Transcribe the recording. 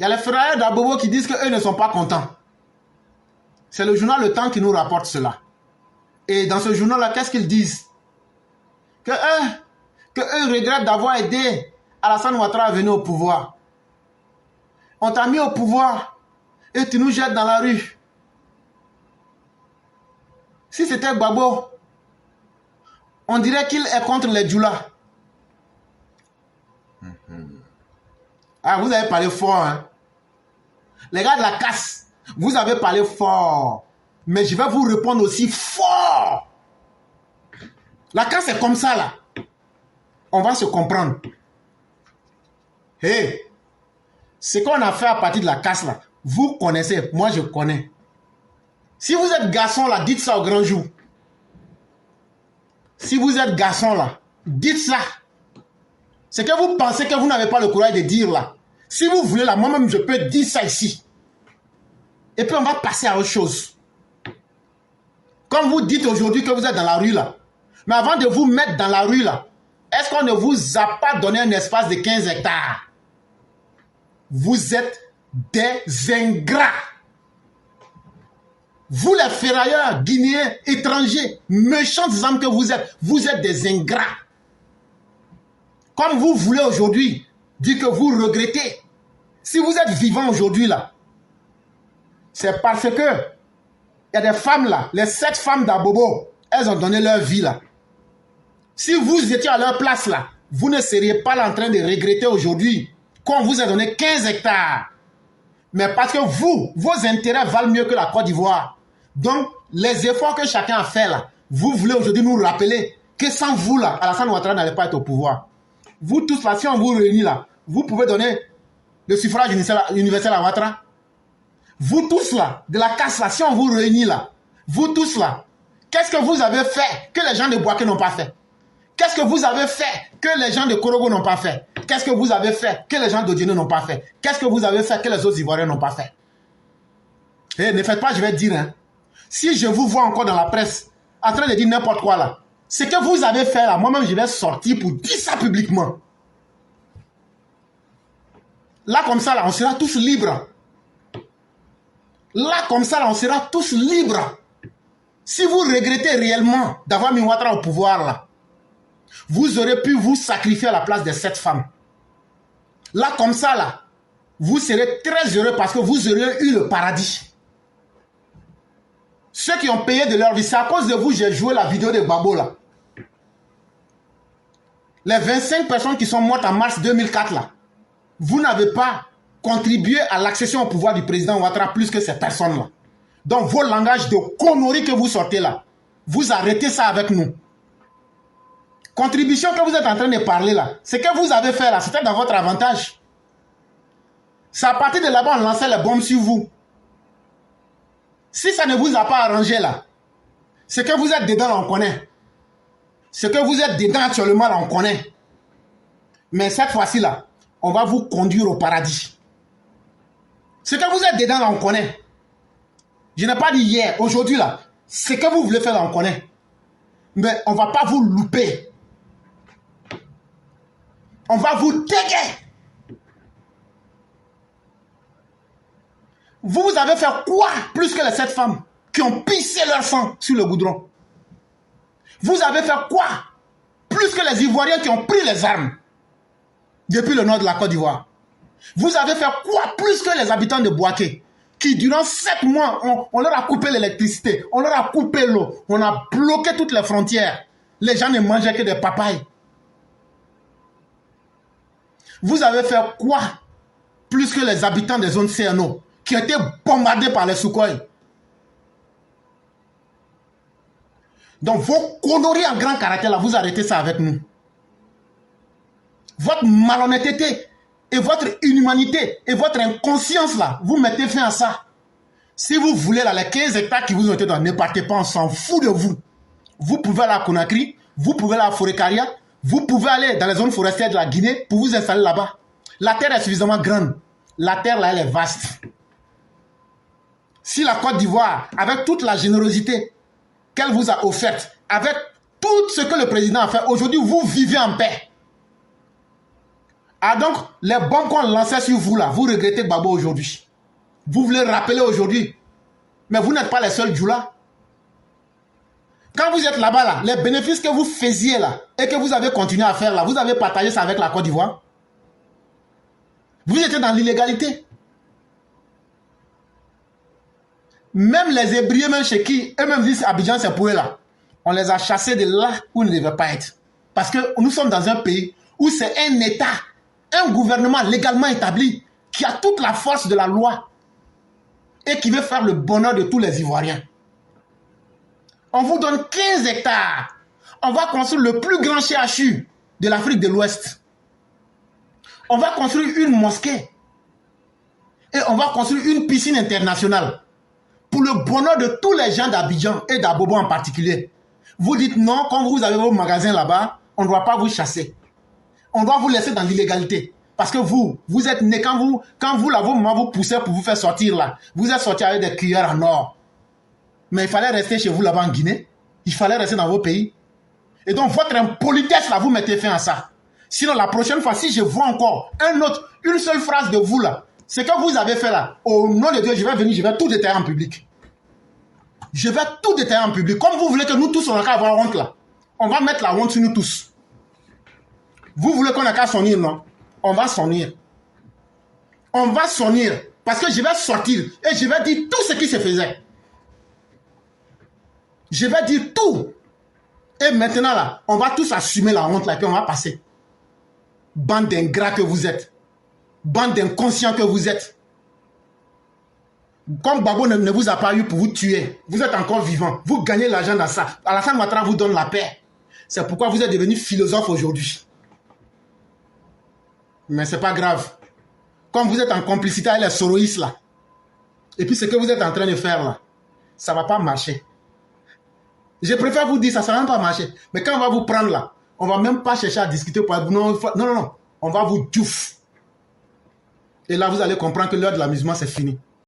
Il y a les ferrailleurs d'Abobo qui disent qu'eux ne sont pas contents. C'est le journal Le Temps qui nous rapporte cela. Et dans ce journal-là, qu'est-ce qu'ils disent? Que eux regrettent d'avoir aidé Alassane Ouattara à venir au pouvoir. On t'a mis au pouvoir et tu nous jettes dans la rue. Si c'était Gbagbo, on dirait qu'il est contre les Djoula. Ah, vous avez parlé fort, hein? Les gars de la casse, vous avez parlé fort. Mais je vais vous répondre aussi fort. La casse est comme ça, là. On va se comprendre. Hé, ce qu'on a fait à partir de la casse, là, vous connaissez, moi je connais. Si vous êtes garçon, là, dites ça au grand jour. Si vous êtes garçon, là, dites ça. C'est que vous pensez que vous n'avez pas le courage de dire, là. Si vous voulez, là, moi-même, je peux dire ça ici. Et puis, on va passer à autre chose. Comme vous dites aujourd'hui que vous êtes dans la rue, là. Mais avant de vous mettre dans la rue, là, est-ce qu'on ne vous a pas donné un espace de 15 hectares? Vous êtes des ingrats. Vous, les ferrailleurs, guinéens, étrangers, méchants âmes que vous êtes des ingrats. Comme vous voulez aujourd'hui dire que vous regrettez. Si vous êtes vivant aujourd'hui, là, c'est parce que il y a des femmes, là, les 7 femmes d'Abobo, elles ont donné leur vie, là. Si vous étiez à leur place, là, vous ne seriez pas là en train de regretter aujourd'hui qu'on vous a donné 15 hectares. Mais parce que vous, vos intérêts valent mieux que la Côte d'Ivoire. Donc, les efforts que chacun a fait, là, vous voulez aujourd'hui nous rappeler que sans vous, là, Alassane Ouattara n'allait pas être au pouvoir. Vous tous, là, si on vous réunit, là, vous pouvez donner le suffrage universel à Ouattara. Vous tous, là, de la casse, là, si on vous réunit, là, vous tous, là, qu'est-ce que vous avez fait que les gens de Bouaké n'ont pas fait? Qu'est-ce que vous avez fait que les gens de Korogo n'ont pas fait? Qu'est-ce que vous avez fait que les gens d'Odieno n'ont pas fait? Qu'est-ce que vous avez fait que les autres Ivoiriens n'ont pas fait? Eh, ne faites pas, je vais te dire, hein. Si je vous vois encore dans la presse en train de dire n'importe quoi là, ce que vous avez fait là, moi-même je vais sortir pour dire ça publiquement. Là comme ça là, on sera tous libres. Là comme ça là, on sera tous libres. Si vous regrettez réellement d'avoir mis Ouattara au pouvoir là, vous aurez pu vous sacrifier à la place de cette femme. Là comme ça là, vous serez très heureux parce que vous aurez eu le paradis. Ceux qui ont payé de leur vie, c'est à cause de vous j'ai joué la vidéo de Gbagbo là. Les 25 personnes qui sont mortes en mars 2004 là, vous n'avez pas contribué à l'accession au pouvoir du président Ouattara plus que ces personnes là. Donc vos langages de conneries que vous sortez là, vous arrêtez ça avec nous. Contribution que vous êtes en train de parler là, ce que vous avez fait là, c'était dans votre avantage. C'est à partir de là-bas on lançait les bombes sur vous. Si ça ne vous a pas arrangé là, ce que vous êtes dedans là, on connaît. Ce que vous êtes dedans actuellement là, on connaît. Mais cette fois-ci là, on va vous conduire au paradis. Ce que vous êtes dedans là, on connaît. Je n'ai pas dit hier, aujourd'hui là, ce que vous voulez faire là, on connaît. Mais on ne va pas vous louper. On va vous déguer. Vous avez fait quoi plus que les 7 femmes qui ont pissé leur sang sur le goudron? Vous avez fait quoi plus que les Ivoiriens qui ont pris les armes depuis le nord de la Côte d'Ivoire? Vous avez fait quoi plus que les habitants de Bouaké qui durant 7 mois, on leur a coupé l'électricité, on leur a coupé l'eau, on a bloqué toutes les frontières. Les gens ne mangeaient que des papayes. Vous avez fait quoi plus que les habitants des zones CNO qui étaient bombardés par les Sukhoi? Donc vos conneries en grand caractère là, vous arrêtez ça avec nous. Votre malhonnêteté et votre inhumanité et votre inconscience là, vous mettez fin à ça. Si vous voulez là, les 15 hectares qui vous ont été donnés, ne partez pas, on s'en fout de vous. Vous pouvez aller à Conakry, vous pouvez aller à Forécaria, vous pouvez aller dans les zones forestières de la Guinée pour vous installer là-bas. La terre est suffisamment grande. La terre là, elle est vaste. Si la Côte d'Ivoire, avec toute la générosité qu'elle vous a offerte, avec tout ce que le président a fait, aujourd'hui vous vivez en paix. Ah donc, les bombes qu'on lançait sur vous là, vous regrettez Gbagbo aujourd'hui. Vous voulez rappeler aujourd'hui. Mais vous n'êtes pas les seuls Djoula. Quand vous êtes là-bas, là, les bénéfices que vous faisiez là, et que vous avez continué à faire là, vous avez partagé ça avec la Côte d'Ivoire. Vous étiez dans l'illégalité. Même les ébriers, même chez qui, eux-mêmes disent Abidjan, c'est pour eux là. On les a chassés de là où ils ne devaient pas être. Parce que nous sommes dans un pays où c'est un État, un gouvernement légalement établi, qui a toute la force de la loi et qui veut faire le bonheur de tous les Ivoiriens. On vous donne 15 hectares. On va construire le plus grand CHU de l'Afrique de l'Ouest. On va construire une mosquée. Et on va construire une piscine internationale. Pour le bonheur de tous les gens d'Abidjan et d'Abobo en particulier. Vous dites non, quand vous avez vos magasins là-bas, on ne doit pas vous chasser. On doit vous laisser dans l'illégalité. Parce que vous êtes né, quand vos mamans vous poussaient pour vous faire sortir là, vous êtes sortis avec des cuillères en or. Mais il fallait rester chez vous là-bas en Guinée. Il fallait rester dans vos pays. Et donc votre impolitesse là, vous mettez fin à ça. Sinon la prochaine fois, si je vois encore une seule phrase de vous là, ce que vous avez fait là, au nom de Dieu, je vais venir, je vais tout détailler en public. Je vais tout détailler en public. Comme vous voulez que nous tous, on n'a qu'à avoir honte là. On va mettre la honte sur nous tous. Vous voulez qu'on n'a qu'à s'ennuyer, non? On va s'ennuyer. On va s'ennuyer. Parce que je vais sortir et je vais dire tout ce qui se faisait. Je vais dire tout. Et maintenant là, on va tous assumer la honte là, puis on va passer. Bande d'ingrats que vous êtes. Bande d'inconscients que vous êtes. Comme Gbagbo ne vous a pas eu pour vous tuer, vous êtes encore vivant. Vous gagnez l'argent dans ça. Alassane Ouattara vous donne la paix. C'est pourquoi vous êtes devenu philosophe aujourd'hui. Mais c'est pas grave. Comme vous êtes en complicité avec les soroïstes là, et puis ce que vous êtes en train de faire là, ça va pas marcher. Je préfère vous dire ça, ça va même pas marcher. Mais quand on va vous prendre là, on va même pas chercher à discuter pour non. On va vous diouf. Et là, vous allez comprendre que l'heure de l'amusement, c'est fini.